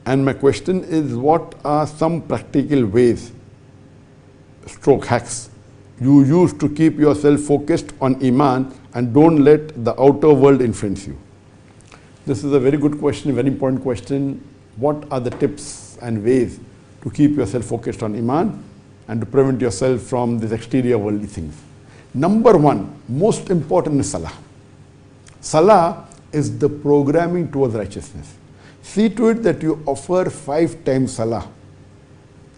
And my question is, what are some practical ways, stroke hacks, you use to keep yourself focused on iman and don't let the outer world influence you? This is a very good question, a very important question. What are the tips and ways to keep yourself focused on iman and to prevent yourself from these exterior worldly things? Number one, most important is salah. Salah is the programming towards righteousness. See to it that you offer 5 times salah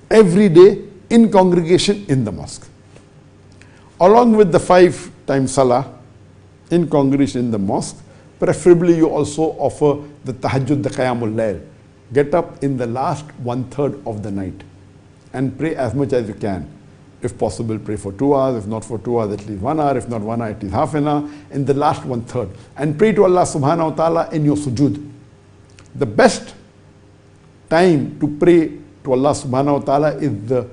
every day in congregation in the mosque. Along with the 5 times salah in congregation in the mosque, preferably you also offer the tahajjud, the qiyamul layl. Get up in the last 1/3 of the night and pray as much as you can. If possible, pray for 2 hours. If not for 2 hours, at least 1 hour. If not 1 hour, at least half an hour. In the last 1/3. And pray to Allah subhanahu wa ta'ala in your sujood. The best time to pray to Allah subhanahu wa ta'ala is the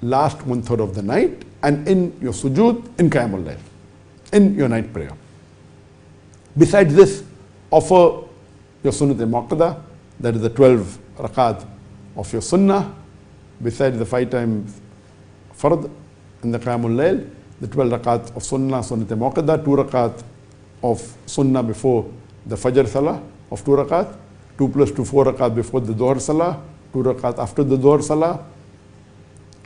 last 1/3 of the night, and in your sujood, in qiyamul layl, in your night prayer. Besides this, offer your sunnat-e-muakkada, that is the 12 rakat of your sunnah. Besides the 5 times fard in the qiyamul layl, the 12 rakat of sunnah, sunnat-e-muakkada, 2 rakat of sunnah before the fajr salah of 2 rakat, 2 plus 2, 4 rakat before the dhuhr salah, 2 rakat after the dhuhr salah,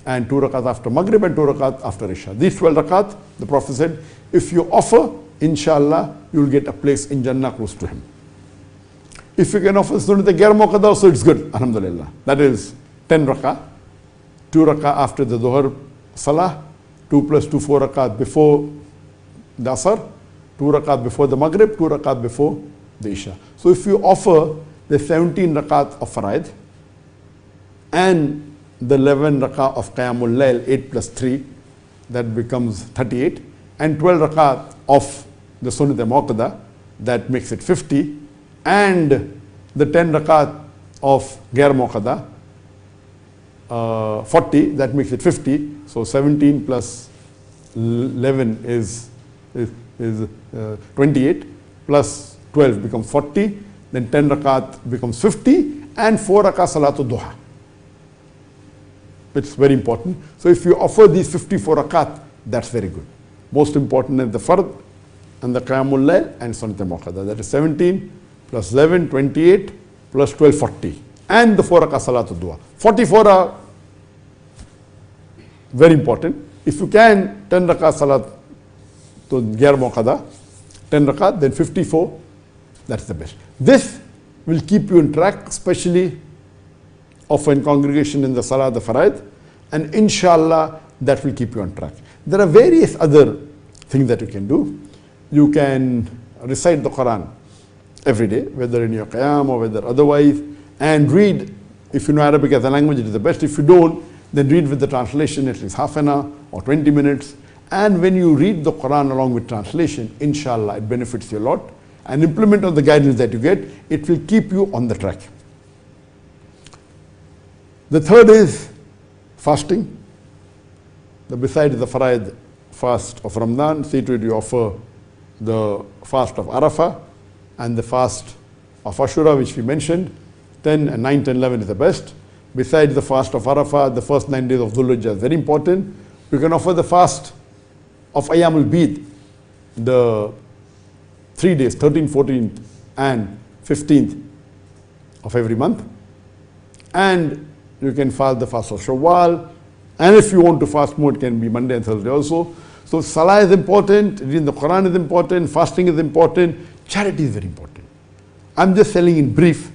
and 2 rakat after maghrib, and 2 rakat after isha. These 12 rakat, the Prophet said, if you offer, inshallah, you will get a place in Jannah close to him. If you can offer sunnat-e-muakkada, so it's good, alhamdulillah. That is 10 rakah, 2 rakah after the dhuhr salah, 2 plus 2, 4 rakat before the asr, 2 rakat before the maghrib, 2 rakat before the isha. So if you offer the 17 rakat of faraid and the 11 rakah of qiyamul layl, 8 plus 3, that becomes 38, and 12 rakat of the sunnat-e-muakkada, that makes it 50, and the 10 rakat of ghair muakkada, 40, that makes it 50. So 17 plus 11 is 28, plus 12 becomes 40, then 10 rakat becomes 50, and 4 rakat salatul duha. It's very important. So if you offer these 54 rakat, that's very good. Most important is the fard and the qiyamul layl and sunnat-e-muakkada. That is 17 plus 11, 28 plus 12, 40. And the 4 rakat salatul duha. 44 are very important. If you can, 10 rakat salat to ghair muakkada, 10 rakat, then 54, that's the best. This will keep you on track, especially offer in congregation in the salah, the faraid, and inshallah that will keep you on track. There are various other things that you can do. You can recite the Quran every day, whether in your qiyam or whether otherwise, and read. If you know Arabic as a language, it is the best. If you don't, then read with the translation at least half an hour or 20 minutes. And when you read the Quran along with translation, inshallah, it benefits you a lot. And implement on the guidance that you get, it will keep you on the track. The third is fasting. Besides the faraid fast of Ramadan, see to it you offer the fast of Arafah and the fast of Ashura, which we mentioned. 10 and 9, 10, 11 is the best. Besides the fast of Arafah, the first 9 days of Dhul Hijjah is very important. You can offer the fast of Ayyamul Bid, the 3 days, 13th, 14th and 15th of every month. And you can fast the fast of Shawwal. And if you want to fast more, it can be Monday and Thursday also. So salah is important, reading the Quran is important, fasting is important, charity is very important. I'm just telling in brief,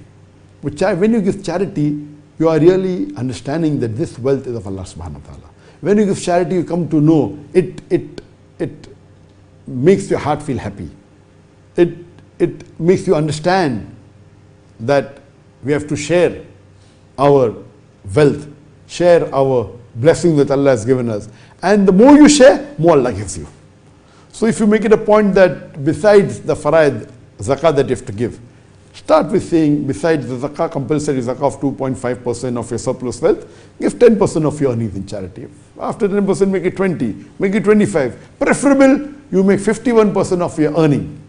when you give charity, you are really understanding that this wealth is of Allah subhanahu wa ta'ala. When you give charity, you come to know it makes your heart feel happy. It makes you understand that we have to share our wealth, share our blessings that Allah has given us. And the more you share, more Allah gives you. So if you make it a point that besides the faraid, zakah that you have to give, start with saying, besides the zakah, compulsory zakah of 2.5% of your surplus wealth, give 10% of your earnings in charity. After 10%, make it 20, make it 25. Preferable, you make 51% of your earning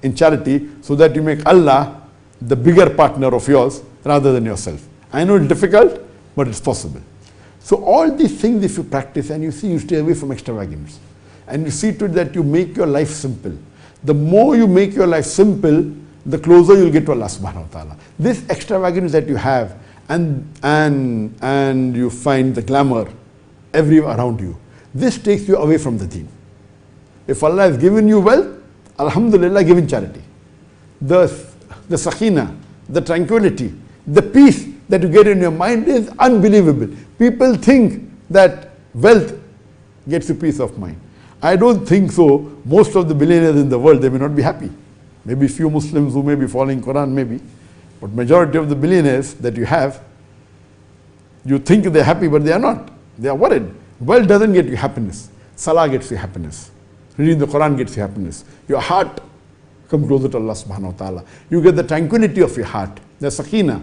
in charity, so that you make Allah the bigger partner of yours rather than yourself. I know it's difficult, but it's possible. So all these things, if you practice and you see, you stay away from extravagance. And you see to it that you make your life simple. The more you make your life simple, the closer you'll get to Allah subhanahu wa ta'ala. This extravagance that you have, and you find the glamour everywhere around you, this takes you away from the deen. If Allah has given you wealth, alhamdulillah, give in charity. The sakina, the tranquility, the peace that you get in your mind is unbelievable. People think that wealth gets you peace of mind. I don't think so. Most of the billionaires in the world, they may not be happy. Maybe few Muslims who may be following Quran, maybe. But majority of the billionaires that you have, you think they're happy, but they are not. They are worried. Wealth doesn't get you happiness. Salah gets you happiness. Reading the Quran gets you happiness. Your heart comes closer to Allah subhanahu wa ta'ala. You get the tranquility of your heart, the sakina.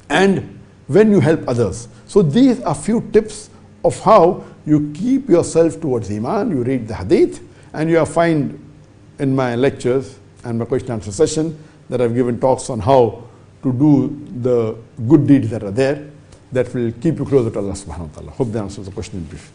And when you help others. So these are few tips of how you keep yourself towards iman. You read the hadith, and you find in my lectures and my question answer session that I've given talks on how to do the good deeds that are there that will keep you closer to Allah subhanahu wa ta'ala. Hope that answers the question in brief.